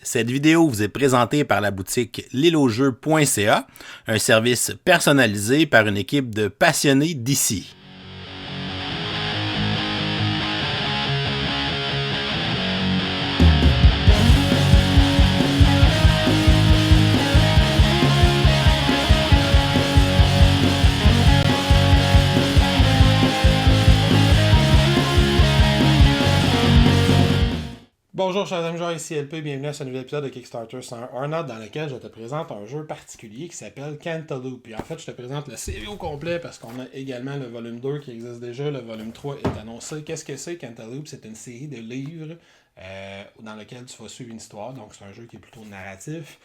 Cette vidéo vous est présentée par la boutique l'îleaujeux.ca, un service personnalisé par une équipe de passionnés d'ici. Bonjour chers amis joueurs, ici LP, bienvenue à ce nouvel épisode de Kickstarter 101 Earnout dans lequel je te présente un jeu particulier qui s'appelle Cantaloupe. Et en fait, je te présente le série au complet parce qu'on a également le volume 2 qui existe déjà, le volume 3 est annoncé. Qu'est-ce que c'est Cantaloupe? C'est une série de livres dans lequel tu vas suivre une histoire, donc c'est un jeu qui est plutôt narratif.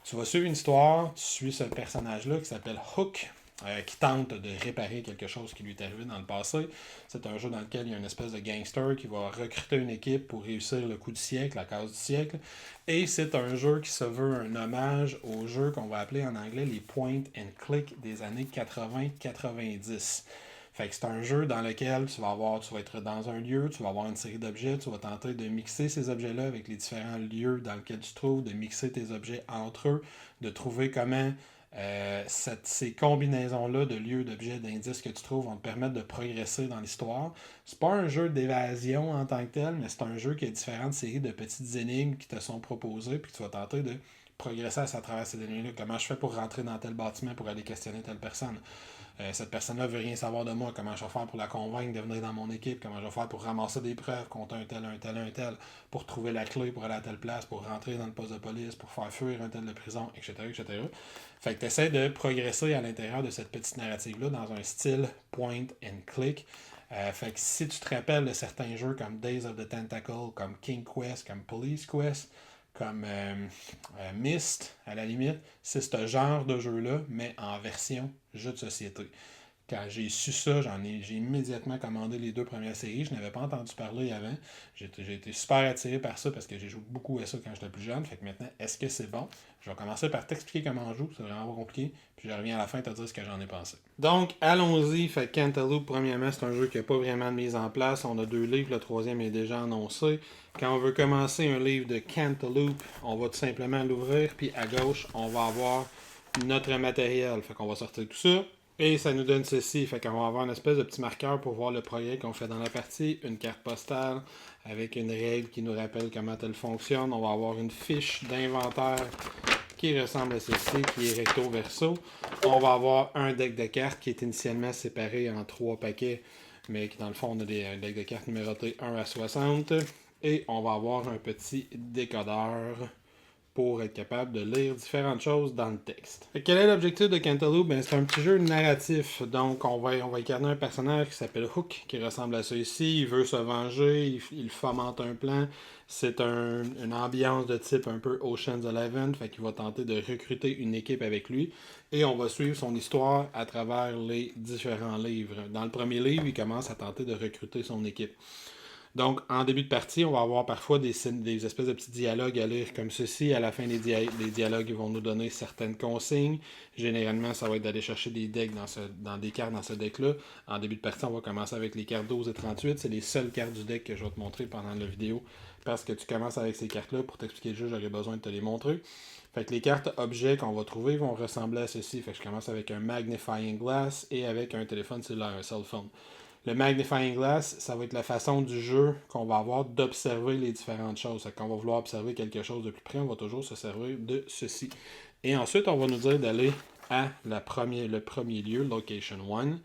Tu vas suivre une histoire, tu suis ce personnage-là qui s'appelle Hook. Qui tente de réparer quelque chose qui lui est arrivé dans le passé. C'est un jeu dans lequel il y a une espèce de gangster qui va recruter une équipe pour réussir le coup du siècle, la cause du siècle. Et c'est un jeu qui se veut un hommage aux jeux qu'on va appeler en anglais les point and click des années 80-90. Fait que c'est un jeu dans lequel tu vas être dans un lieu, tu vas avoir une série d'objets, tu vas tenter de mixer ces objets-là avec les différents lieux dans lesquels tu te trouves, de mixer tes objets entre eux, de trouver comment ces combinaisons-là de lieux, d'objets, d'indices que tu trouves vont te permettre de progresser dans l'histoire. C'est pas un jeu d'évasion en tant que tel, mais c'est un jeu qui a différentes séries de petites énigmes qui te sont proposées, puis tu vas tenter de progresser à travers ces énigmes-là. Comment je fais pour rentrer dans tel bâtiment pour aller questionner telle personne? Cette personne-là veut rien savoir de moi. Comment je vais faire pour la convaincre de venir dans mon équipe? Comment je vais faire pour ramasser des preuves contre un tel, pour trouver la clé pour aller à telle place, pour rentrer dans le poste de police, pour faire fuir un tel de prison, etc. Fait que tu essaies de progresser à l'intérieur de cette petite narrative-là dans un style point and click. Fait que si tu te rappelles de certains jeux comme Days of the Tentacle, comme King Quest, comme Police Quest, comme Myst, à la limite, c'est ce genre de jeu-là, mais en version jeu de société. Quand j'ai su ça, j'ai immédiatement commandé les deux premières séries. Je n'avais pas entendu parler avant. J'ai été super attiré par ça parce que j'ai joué beaucoup à ça quand j'étais plus jeune. Fait que maintenant, est-ce que c'est bon? Je vais commencer par t'expliquer comment on joue. C'est vraiment pas compliqué. Puis je reviens à la fin te dire ce que j'en ai pensé. Donc, allons-y. Fait que Cantaloupe, premièrement, c'est un jeu qui n'a pas vraiment de mise en place. On a 2 livres. Le troisième est déjà annoncé. Quand on veut commencer un livre de Cantaloupe, on va tout simplement l'ouvrir. Puis à gauche, on va avoir notre matériel. Fait qu'on va sortir tout ça. Et ça nous donne ceci, fait qu'on va avoir une espèce de petit marqueur pour voir le progrès qu'on fait dans la partie, une carte postale avec une règle qui nous rappelle comment elle fonctionne. On va avoir une fiche d'inventaire qui ressemble à ceci, qui est recto verso. On va avoir un deck de cartes qui est initialement séparé en 3 paquets, mais qui dans le fond on a un deck de cartes numéroté 1 à 60. Et on va avoir un petit décodeur pour être capable de lire différentes choses dans le texte. Quel est l'objectif de Cantaloupe? C'est un petit jeu narratif. Donc, on va incarner un personnage qui s'appelle Hook, qui ressemble à ça ici. Il veut se venger, il fomente un plan. C'est une ambiance de type un peu Ocean's 11, fait qu'il va tenter de recruter une équipe avec lui. Et on va suivre son histoire à travers les différents livres. Dans le premier livre, il commence à tenter de recruter son équipe. Donc, en début de partie, on va avoir parfois des espèces de petits dialogues à lire comme ceci. À la fin des dialogues, ils vont nous donner certaines consignes. Généralement, ça va être d'aller chercher des decks dans des cartes dans ce deck-là. En début de partie, on va commencer avec les cartes 12 et 38. C'est les seules cartes du deck que je vais te montrer pendant la vidéo. Parce que tu commences avec ces cartes-là. Pour t'expliquer le jeu, j'aurais besoin de te les montrer. Fait que les cartes objets qu'on va trouver vont ressembler à ceci. Fait que je commence avec un magnifying glass et avec un téléphone cellulaire, un cell phone. Le magnifying glass, ça va être la façon du jeu qu'on va avoir d'observer les différentes choses. Quand on va vouloir observer quelque chose de plus près, on va toujours se servir de ceci. Et ensuite, on va nous dire d'aller à le premier lieu, Location 1.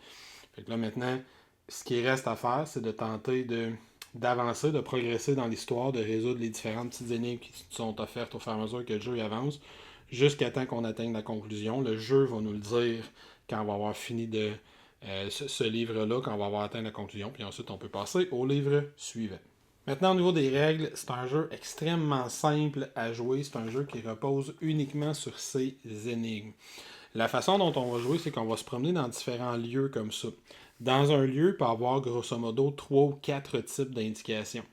Fait que là, maintenant, ce qui reste à faire, c'est de tenter d'avancer, de progresser dans l'histoire, de résoudre les différentes petites énigmes qui sont offertes au fur et à mesure que le jeu avance, jusqu'à temps qu'on atteigne la conclusion. Le jeu va nous le dire quand on va avoir fini de ce livre-là, quand on va avoir atteint la conclusion, puis ensuite on peut passer au livre suivant. Maintenant, au niveau des règles, c'est un jeu extrêmement simple à jouer. C'est un jeu qui repose uniquement sur ses énigmes. La façon dont on va jouer, c'est qu'on va se promener dans différents lieux comme ça. Dans un lieu, il peut y avoir grosso modo 3 ou 4 types d'indications.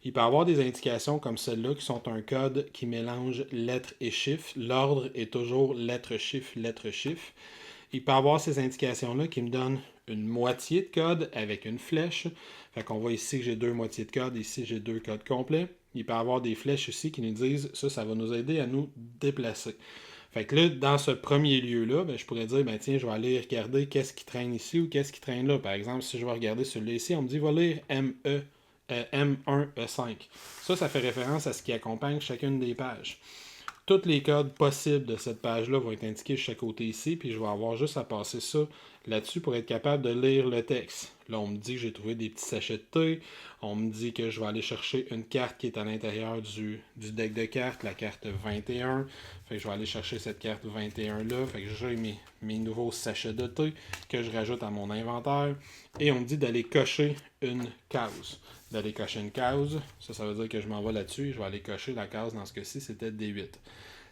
Il peut y avoir des indications comme celle-là qui sont un code qui mélange lettres et chiffres. L'ordre est toujours lettre-chiffre, lettre-chiffre. Il peut y avoir ces indications-là qui me donnent une moitié de code avec une flèche. Fait qu'on voit ici que j'ai 2 moitiés de code, ici j'ai 2 codes complets. il peut y avoir des flèches ici qui nous disent ça va nous aider à nous déplacer. Fait que là, dans ce premier lieu-là, je pourrais dire, tiens, je vais aller regarder qu'est-ce qui traîne ici ou qu'est-ce qui traîne là. Par exemple, si je vais regarder celui-là ici, on me dit, va lire M1E5. Ça fait référence à ce qui accompagne chacune des pages. Tous les codes possibles de cette page-là vont être indiqués de chaque côté ici, puis je vais avoir juste à passer ça là-dessus pour être capable de lire le texte. Là, on me dit que j'ai trouvé des petits sachets de thé. On me dit que je vais aller chercher une carte qui est à l'intérieur du deck de cartes, la carte 21. Fait que je vais aller chercher cette carte 21-là. Fait que j'ai mes nouveaux sachets de thé que je rajoute à mon inventaire. Et on me dit d'aller cocher une case. D'aller cocher une case, ça veut dire que je m'en vais là-dessus et je vais aller cocher la case. Dans ce cas-ci, c'était D8.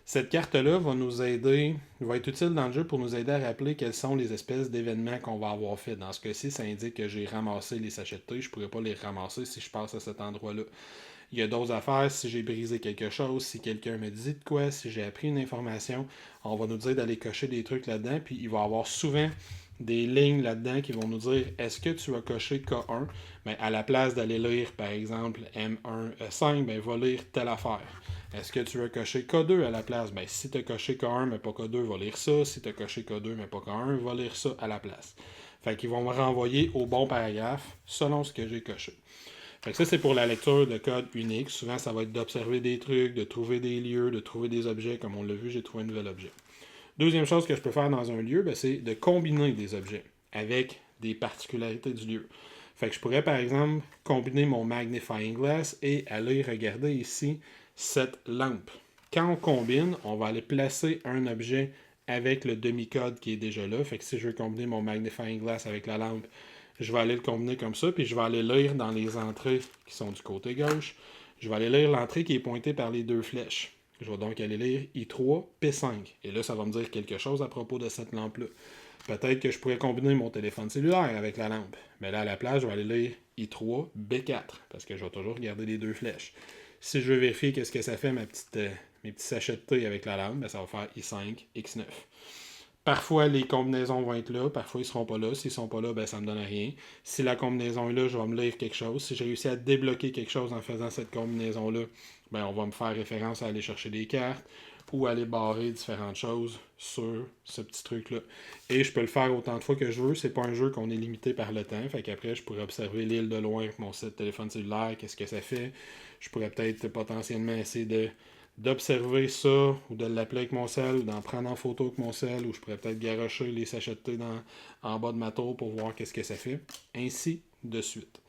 Cette carte-là va nous aider, va être utile dans le jeu pour nous aider à rappeler quelles sont les espèces d'événements qu'on va avoir fait. Dans ce cas-ci, ça indique que j'ai ramassé les sachets de thé. Je ne pourrais pas les ramasser si je passe à cet endroit-là. Il y a d'autres affaires, si j'ai brisé quelque chose, si quelqu'un me dit de quoi, si j'ai appris une information, on va nous dire d'aller cocher des trucs là-dedans, puis il va y avoir souvent des lignes là-dedans qui vont nous dire est-ce que tu as coché K1, à la place d'aller lire par exemple M1-5, va lire telle affaire. Est-ce que tu as coché K2 à la place? Si tu as coché K1 mais pas K2, va lire ça. Si tu as coché K2 mais pas K1, va lire ça à la place. Fait qu'ils vont me renvoyer au bon paragraphe selon ce que j'ai coché. Fait que ça, c'est pour la lecture de code unique. Souvent, ça va être d'observer des trucs, de trouver des lieux, de trouver des objets. Comme on l'a vu, j'ai trouvé un nouvel objet. Deuxième chose que je peux faire dans un lieu, c'est de combiner des objets avec des particularités du lieu. Fait que je pourrais, par exemple, combiner mon magnifying glass et aller regarder ici cette lampe. Quand on combine, on va aller placer un objet avec le demi-code qui est déjà là. Fait que si je veux combiner mon magnifying glass avec la lampe, je vais aller le combiner comme ça, puis je vais aller lire dans les entrées qui sont du côté gauche. Je vais aller lire l'entrée qui est pointée par les deux flèches. Je vais donc aller lire I3, P5. Et là, ça va me dire quelque chose à propos de cette lampe-là. Peut-être que je pourrais combiner mon téléphone cellulaire avec la lampe. Mais là, à la place, je vais aller lire I3, B4, parce que je vais toujours regarder les deux flèches. Si je veux vérifier qu'est-ce que ça fait mes petits sachets de thé avec la lampe, ça va faire I5, X9. Parfois, les combinaisons vont être là, parfois ils ne seront pas là. S'ils ne sont pas là, ça ne me donne rien. Si la combinaison est là, je vais me lire quelque chose. Si j'ai réussi à débloquer quelque chose en faisant cette combinaison-là, on va me faire référence à aller chercher des cartes ou aller barrer différentes choses sur ce petit truc-là. Et je peux le faire autant de fois que je veux. C'est pas un jeu qu'on est limité par le temps. Fait qu'après, je pourrais observer l'île de loin avec mon téléphone cellulaire, qu'est-ce que ça fait. Je pourrais peut-être potentiellement essayer d'observer ça, ou de l'appeler avec mon sel, ou d'en prendre en photo avec mon sel, ou je pourrais peut-être garocher les sachets de thé en bas de ma tour pour voir qu'est-ce que ça fait, ainsi de suite.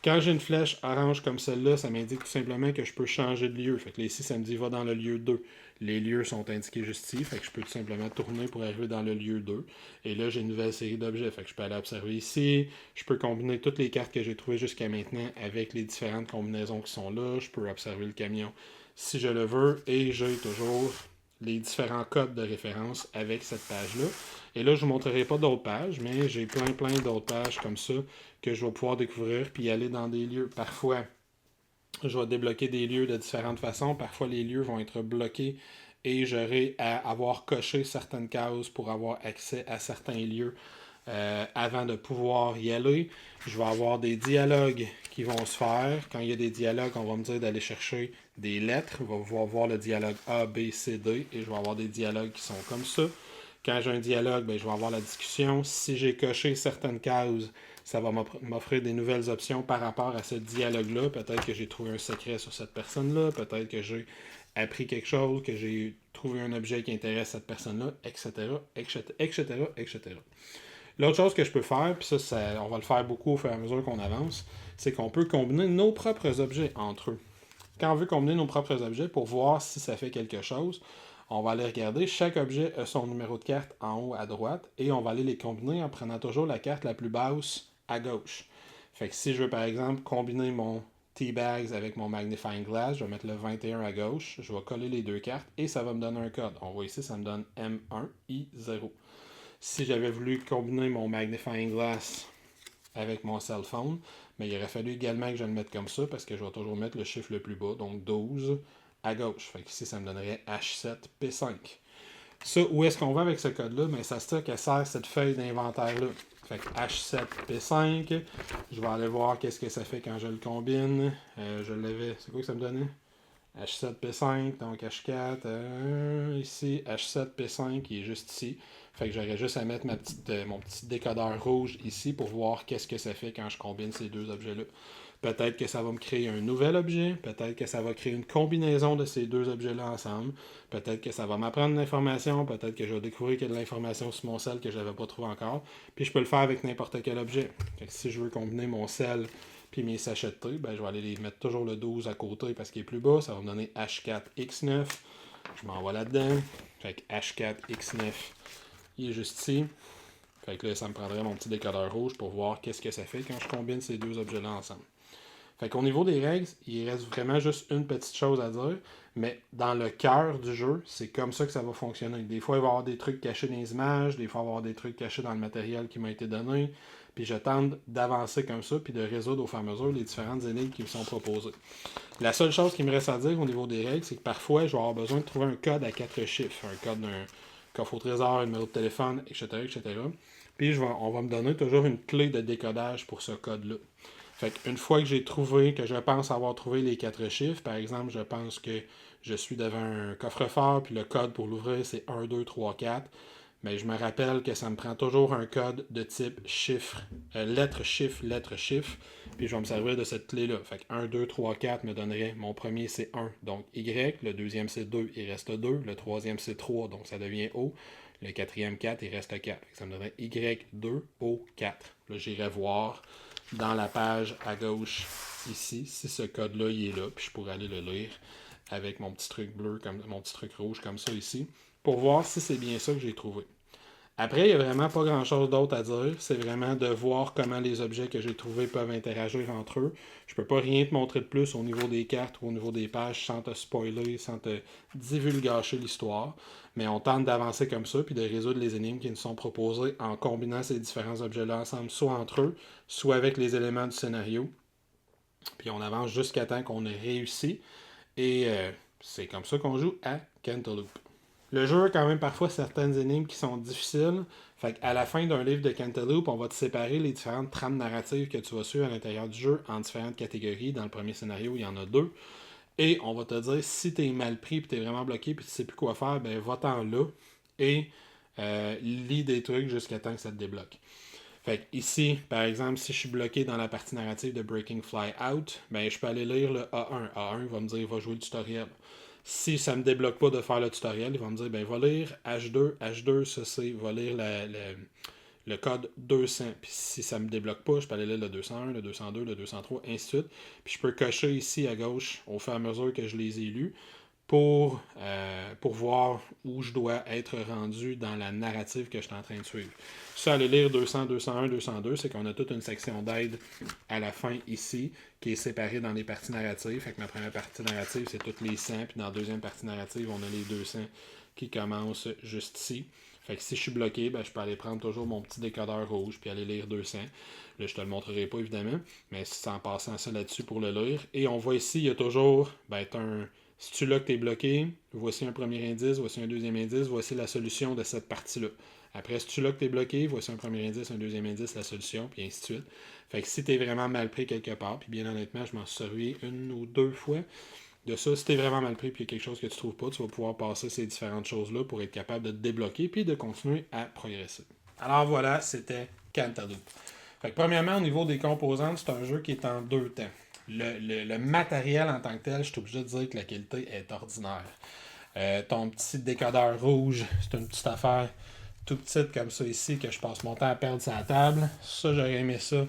Quand j'ai une flèche orange comme celle-là, ça m'indique tout simplement que je peux changer de lieu. Fait que là, ici, ça me dit va dans le lieu 2. Les lieux sont indiqués juste ici, fait que je peux tout simplement tourner pour arriver dans le lieu 2. Et là, j'ai une nouvelle série d'objets. Fait que je peux aller observer ici. Je peux combiner toutes les cartes que j'ai trouvées jusqu'à maintenant avec les différentes combinaisons qui sont là. Je peux observer le camion si je le veux. Et j'ai toujours les différents codes de référence avec cette page-là. Et là, je ne vous montrerai pas d'autres pages, mais j'ai plein d'autres pages comme ça que je vais pouvoir découvrir puis aller dans des lieux. Parfois, je vais débloquer des lieux de différentes façons. Parfois, les lieux vont être bloqués et j'aurai à avoir coché certaines cases pour avoir accès à certains lieux avant de pouvoir y aller. Je vais avoir des dialogues qui vont se faire. Quand il y a des dialogues, on va me dire d'aller chercher des lettres. On va voir le dialogue A, B, C, D et je vais avoir des dialogues qui sont comme ça. Quand j'ai un dialogue, je vais avoir la discussion. Si j'ai coché certaines cases, ça va m'offrir des nouvelles options par rapport à ce dialogue-là. Peut-être que j'ai trouvé un secret sur cette personne-là. Peut-être que j'ai appris quelque chose, que j'ai trouvé un objet qui intéresse cette personne-là, etc., etc., etc., etc. L'autre chose que je peux faire, puis ça, on va le faire beaucoup au fur et à mesure qu'on avance, c'est qu'on peut combiner nos propres objets entre eux. Quand on veut combiner nos propres objets pour voir si ça fait quelque chose, on va aller regarder. Chaque objet a son numéro de carte en haut à droite et on va aller les combiner en prenant toujours la carte la plus basse à gauche. Fait que si je veux par exemple combiner mon T-Bags avec mon Magnifying Glass, je vais mettre le 21 à gauche, je vais coller les deux cartes et ça va me donner un code. On voit ici, ça me donne M1I0. Si j'avais voulu combiner mon Magnifying Glass avec mon cell phone, mais il aurait fallu également que je le mette comme ça parce que je vais toujours mettre le chiffre le plus bas, donc 12 à gauche. Fait que ici, ça me donnerait H7P5. Ça, où est-ce qu'on va avec ce code-là? Ça sert cette feuille d'inventaire-là. Fait que H7P5. Je vais aller voir qu'est-ce que ça fait quand je le combine. Je l'avais. C'est quoi que ça me donnait? H7P5, donc H4, ici, H7P5 qui est juste ici. Fait que j'aurais juste à mettre mon petit décodeur rouge ici pour voir qu'est-ce que ça fait quand je combine ces deux objets-là. Peut-être que ça va me créer un nouvel objet, peut-être que ça va créer une combinaison de ces deux objets-là ensemble, peut-être que ça va m'apprendre de l'information, peut-être que je vais découvrir qu'il y a de l'information sur mon sel que je n'avais pas trouvé encore, puis je peux le faire avec n'importe quel objet. Fait que si je veux combiner mon sel puis mes sachets de thé, ben, je vais aller les mettre toujours le 12 à côté parce qu'il est plus bas, ça va me donner H4X9, je m'envoie là-dedans, fait que H4X9, il est juste ici. Fait que là, ça me prendrait mon petit décodeur rouge pour voir qu'est-ce que ça fait quand je combine ces deux objets-là ensemble. Fait qu'au niveau des règles, il reste vraiment juste une petite chose à dire, mais dans le cœur du jeu, c'est comme ça que ça va fonctionner. Des fois, il va y avoir des trucs cachés dans les images, des fois, il va y avoir des trucs cachés dans le matériel qui m'a été donné, puis je tente d'avancer comme ça, puis de résoudre au fur et à mesure les différentes énigmes qui me sont proposées. La seule chose qui me reste à dire au niveau des règles, c'est que parfois, je vais avoir besoin de trouver un code à 4 chiffres, un code d'un coffre au trésor, un numéro de téléphone, etc., etc. Puis on va me donner toujours une clé de décodage pour ce code-là. Fait qu'une fois que j'ai trouvé, que je pense avoir trouvé les 4 chiffres, par exemple, je pense que je suis devant un coffre-fort, puis le code pour l'ouvrir, c'est 1, 2, 3, 4. Mais je me rappelle que ça me prend toujours un code de type chiffre, lettre, chiffre, puis je vais me servir de cette clé-là. Fait que 1, 2, 3, 4 me donnerait, mon premier c'est 1, donc Y, le deuxième c'est 2, il reste 2, le troisième c'est 3, donc ça devient O, le quatrième 4, il reste 4. Fait que ça me donnerait Y2, O4. Là, j'irai voir dans la page à gauche ici, si ce code-là il est là, puis je pourrais aller le lire avec mon petit truc bleu, mon petit truc rouge comme ça ici, pour voir si c'est bien ça que j'ai trouvé. Après, il n'y a vraiment pas grand-chose d'autre à dire. C'est vraiment de voir comment les objets que j'ai trouvés peuvent interagir entre eux. Je peux pas rien te montrer de plus au niveau des cartes ou au niveau des pages sans te spoiler, sans te divulgacher l'histoire. Mais on tente d'avancer comme ça, puis de résoudre les énigmes qui nous sont proposées en combinant ces différents objets-là ensemble, soit entre eux, soit avec les éléments du scénario. Puis on avance jusqu'à temps qu'on ait réussi. Et c'est comme ça qu'on joue à Cantaloupe. Le jeu a quand même parfois certaines énigmes qui sont difficiles. Fait qu'à la fin d'un livre de Cantaloupe, on va te séparer les différentes trames narratives que tu vas suivre à l'intérieur du jeu en différentes catégories. Dans le premier scénario, il y en a 2. Et on va te dire si t'es mal pris et t'es vraiment bloqué et tu sais plus quoi faire, ben va-t'en là et lis des trucs jusqu'à temps que ça te débloque. Fait que ici, par exemple, si je suis bloqué dans la partie narrative de Breaking Fly Out, ben je peux aller lire le A1. A1 va me dire va jouer le tutoriel. Si ça ne me débloque pas de faire le tutoriel, il va me dire ben va lire H2, H2, ça c'est, va lire le code 200. Puis si ça ne me débloque pas, je peux aller lire le 201, le 202, le 203, ainsi de suite. Puis je peux cocher ici à gauche au fur et à mesure que je les ai lus pour voir où je dois être rendu dans la narrative que je suis en train de suivre. Ça, aller lire 200, 201, 202, c'est qu'on a toute une section d'aide à la fin ici, qui est séparée dans les parties narratives. Fait que ma première partie narrative, c'est toutes les 100, puis dans la deuxième partie narrative, on a les 200 qui commencent juste ici. Fait que si je suis bloqué, ben, je peux aller prendre toujours mon petit décodeur rouge, puis aller lire 200. Là, je te le montrerai pas, évidemment, mais c'est en passant ça là-dessus pour le lire. Et on voit ici, il y a toujours, si tu l'as que tu es bloqué, voici un premier indice, voici un deuxième indice, voici la solution de cette partie-là. Après, si tu l'as que tu es bloqué, voici un premier indice, un deuxième indice, la solution, puis ainsi de suite. Fait que si tu es vraiment mal pris quelque part, puis bien honnêtement, je m'en suis servi 1 ou 2 fois de ça, si tu es vraiment mal pris, puis il y a quelque chose que tu trouves pas, tu vas pouvoir passer ces différentes choses-là pour être capable de te débloquer, puis de continuer à progresser. Alors voilà, c'était Cantaloupe. Fait que premièrement, au niveau des composantes, c'est un jeu qui est en 2 temps. Le matériel en tant que tel, je suis obligé de dire que la qualité est ordinaire. Ton petit décodeur rouge, c'est une petite affaire tout petite comme ça ici que je passe mon temps à perdre sur la table. Ça, j'aurais aimé ça.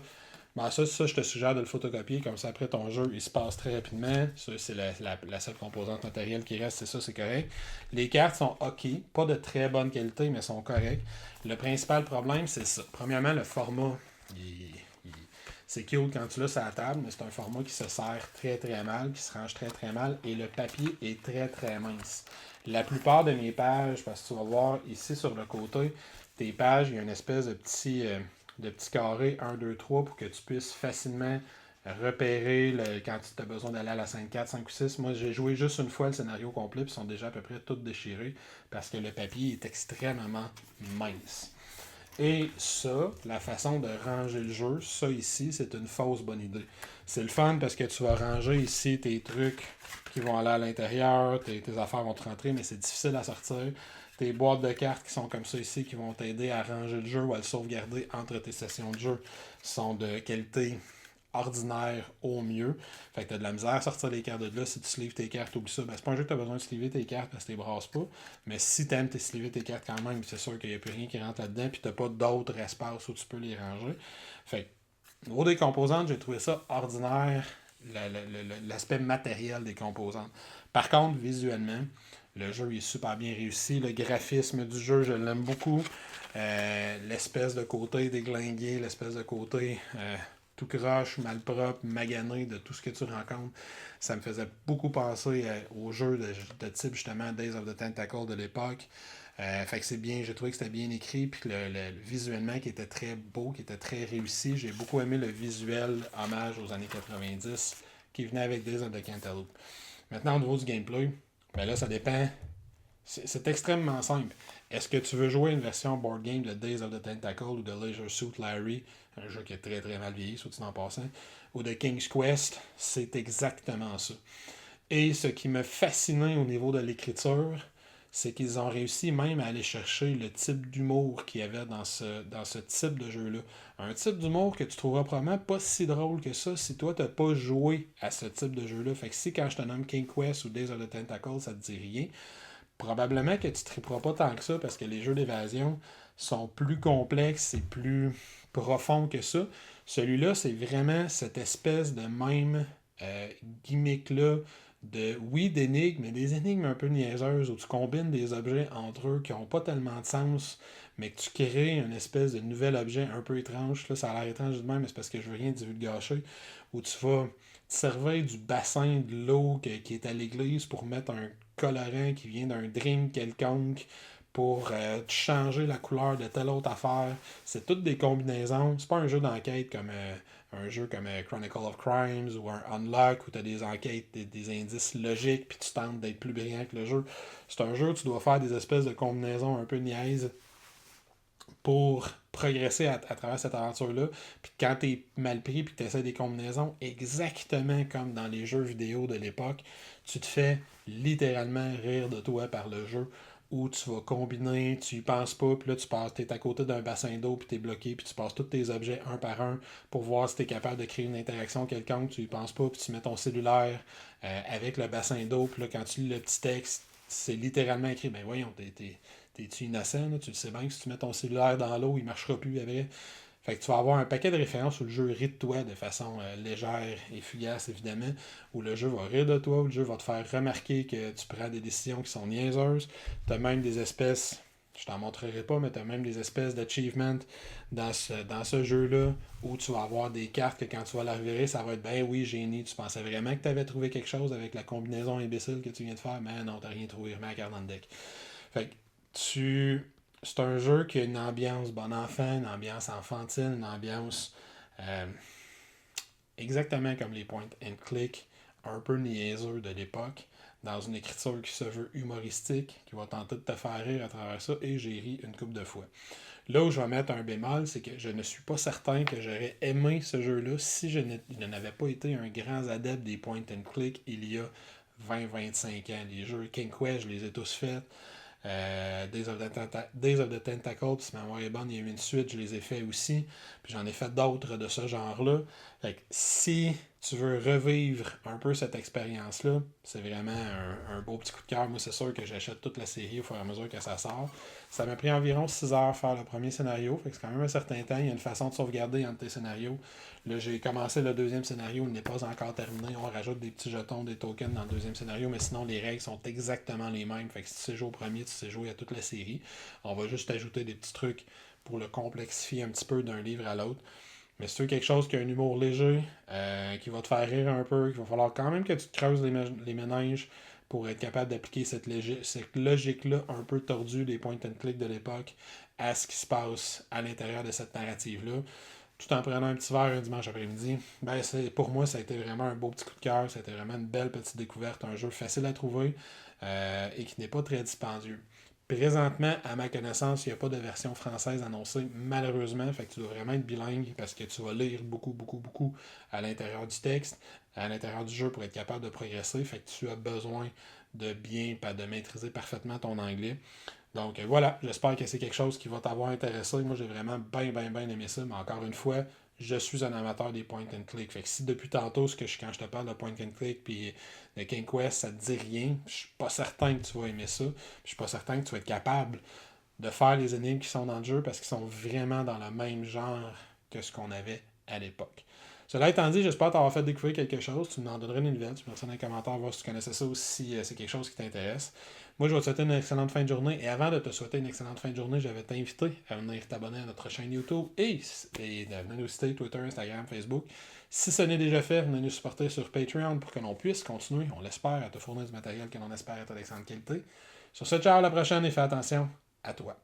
Ben ça, je te suggère de le photocopier, comme ça après ton jeu, il se passe très rapidement. Ça, c'est la seule composante matérielle qui reste, c'est correct. Les cartes sont OK, pas de très bonne qualité, mais sont correctes. Le principal problème, c'est ça. Premièrement, le format, c'est cute quand tu l'as sur la table, mais c'est un format qui se serre très très mal, qui se range très très mal, et le papier est très très mince. La plupart de mes pages, parce que tu vas voir ici sur le côté, tes pages, il y a une espèce de petit carré 1, 2, 3 pour que tu puisses facilement repérer quand tu as besoin d'aller à la 5, 4, 5 ou 6. Moi, j'ai joué juste une fois le scénario complet, puis ils sont déjà à peu près tous déchirés parce que le papier est extrêmement mince. Et ça, la façon de ranger le jeu, ça ici, c'est une fausse bonne idée. C'est le fun parce que tu vas ranger ici tes trucs qui vont aller à l'intérieur, tes affaires vont te rentrer, mais c'est difficile à sortir. Tes boîtes de cartes qui sont comme ça ici, qui vont t'aider à ranger le jeu ou à le sauvegarder entre tes sessions de jeu, sont de qualité ordinaire au mieux. Fait que t'as de la misère à sortir les cartes de là. Si tu sleeves tes cartes, oublie ça. Ben, c'est pas un jeu que t'as besoin de sleever tes cartes parce que tu les brasses pas. Mais si t'aimes sleever tes cartes quand même, c'est sûr qu'il n'y a plus rien qui rentre là-dedans. Puis t'as pas d'autres espaces où tu peux les ranger. Fait que, au niveau des composantes, j'ai trouvé ça ordinaire. L'aspect matériel des composantes. Par contre, visuellement, le jeu est super bien réussi. Le graphisme du jeu, je l'aime beaucoup. L'espèce de côté déglingué, l'espèce de côté tout croche, malpropre, magané de tout ce que tu rencontres. Ça me faisait beaucoup penser aux jeux de type justement Days of the Tentacle de l'époque. Fait que c'est bien, j'ai trouvé que c'était bien écrit, puis visuellement qui était très beau, qui était très réussi. J'ai beaucoup aimé le visuel hommage aux années 90 qui venait avec Days of the Cantaloupe. Maintenant, au niveau du gameplay, ben là, ça dépend. C'est extrêmement simple. Est-ce que tu veux jouer une version board game de Days of the Tentacle ou de Leisure Suit Larry, un jeu qui est très très mal vieilli, soit dit en passant, ou de King's Quest? C'est exactement ça. Et ce qui me fascinait au niveau de l'écriture, c'est qu'ils ont réussi même à aller chercher le type d'humour qu'il y avait dans ce type de jeu-là. Un type d'humour que tu trouveras probablement pas si drôle que ça si toi t'as pas joué à ce type de jeu-là. Fait que si quand je te nomme King Quest ou Days of the Tentacle, ça te dit rien, probablement que tu ne triperas pas tant que ça parce que les jeux d'évasion sont plus complexes et plus profonds que ça. Celui-là, c'est vraiment cette espèce de même gimmick-là de, oui, d'énigmes, mais des énigmes un peu niaiseuses où tu combines des objets entre eux qui n'ont pas tellement de sens, mais que tu crées une espèce de nouvel objet un peu étrange. Là, ça a l'air étrange de même, mais c'est parce que je veux rien divulgacher. Où tu vas te servir du bassin de l'eau qui est à l'église pour mettre un colorant qui vient d'un drink quelconque pour changer la couleur de telle autre affaire. C'est toutes des combinaisons. C'est pas un jeu d'enquête comme un jeu comme Chronicle of Crimes ou un Unlock où tu as des enquêtes, des indices logiques, puis tu tentes d'être plus brillant que le jeu. C'est un jeu où tu dois faire des espèces de combinaisons un peu niaises pour progresser à travers cette aventure-là. Puis quand t'es mal pris puis que tu essaies des combinaisons, exactement comme dans les jeux vidéo de l'époque, tu te fais littéralement rire de toi par le jeu où tu vas combiner, tu y penses pas, puis là tu passes, t'es à côté d'un bassin d'eau, puis t'es bloqué, puis tu passes tous tes objets un par un pour voir si t'es capable de créer une interaction quelconque, tu y penses pas, puis tu mets ton cellulaire avec le bassin d'eau, puis là quand tu lis le petit texte, c'est littéralement écrit, ben voyons, t'es-tu innocent, là? Tu le sais bien que si tu mets ton cellulaire dans l'eau, il marchera plus avec. Fait que tu vas avoir un paquet de références où le jeu rit de toi de façon légère et fugace, évidemment, où le jeu va rire de toi, où le jeu va te faire remarquer que tu prends des décisions qui sont niaiseuses. Tu as même des espèces, je t'en montrerai pas, mais tu as même des espèces d'achievements dans ce jeu-là, où tu vas avoir des cartes que quand tu vas la revirer, ça va être ben oui, génie, tu pensais vraiment que tu avais trouvé quelque chose avec la combinaison imbécile que tu viens de faire, mais non, t'as rien trouvé, remets la carte dans le deck. Fait que c'est un jeu qui a une ambiance bon enfant, une ambiance enfantine, une ambiance euh, exactement comme les point and click, un peu niaiseux de l'époque, dans une écriture qui se veut humoristique, qui va tenter de te faire rire à travers ça, et j'ai ri une couple de fois. Là où je vais mettre un bémol, c'est que je ne suis pas certain que j'aurais aimé ce jeu-là si je n'avais pas été un grand adepte des point and click il y a 20-25 ans. Les jeux King Quest, je les ai tous faits. Days of the Tentacle, puis si ma mémoire est bonne, il y a eu une suite, je les ai fait aussi. Puis j'en ai fait d'autres de ce genre-là. Fait que si tu veux revivre un peu cette expérience-là, c'est vraiment un beau petit coup de cœur. Moi, c'est sûr que j'achète toute la série au fur et à mesure que ça sort. Ça m'a pris environ 6 heures faire le premier scénario. Fait que c'est quand même un certain temps. Il y a une façon de sauvegarder entre tes scénarios. Là, j'ai commencé le deuxième scénario, il n'est pas encore terminé. On rajoute des petits jetons, des tokens dans le deuxième scénario, mais sinon, les règles sont exactement les mêmes. Fait que si tu sais jouer au premier, tu sais jouer à toute la série. On va juste ajouter des petits trucs pour le complexifier un petit peu d'un livre à l'autre. Mais si tu veux quelque chose qui a un humour léger, qui va te faire rire un peu, qu'il va falloir quand même que tu te creuses les méninges pour être capable d'appliquer cette logique-là un peu tordue des point and click de l'époque à ce qui se passe à l'intérieur de cette narrative-là, tout en prenant un petit verre un dimanche après-midi, ben pour moi, ça a été vraiment un beau petit coup de cœur. Ça a été vraiment une belle petite découverte. Un jeu facile à trouver et qui n'est pas très dispendieux. Présentement, à ma connaissance, il n'y a pas de version française annoncée, malheureusement. Fait que tu dois vraiment être bilingue parce que tu vas lire beaucoup à l'intérieur du texte, à l'intérieur du jeu pour être capable de progresser. Fait que tu as besoin de maîtriser parfaitement ton anglais. Donc voilà, j'espère que c'est quelque chose qui va t'avoir intéressé. Moi, j'ai vraiment bien aimé ça. Mais encore une fois, je suis un amateur des point and click. Fait que si depuis tantôt, quand je te parle de point and click puis de King Quest, ça te dit rien, je suis pas certain que tu vas aimer ça. Je suis pas certain que tu vas être capable de faire les énigmes qui sont dans le jeu parce qu'ils sont vraiment dans le même genre que ce qu'on avait à l'époque. Cela étant dit, j'espère t'avoir fait découvrir quelque chose. Tu m'en donnerais une nouvelle. Tu me laisseras dans les commentaires voir si tu connaissais ça ou si c'est quelque chose qui t'intéresse. Moi, je vais te souhaiter une excellente fin de journée. Et avant de te souhaiter une excellente fin de journée, je vais t'inviter à venir t'abonner à notre chaîne YouTube et de venir nous citer Twitter, Instagram, Facebook. Si ce n'est déjà fait, venez nous supporter sur Patreon pour que l'on puisse continuer, on l'espère, à te fournir du matériel que l'on espère être d'excellente qualité. Sur ce, ciao, à la prochaine et fais attention à toi.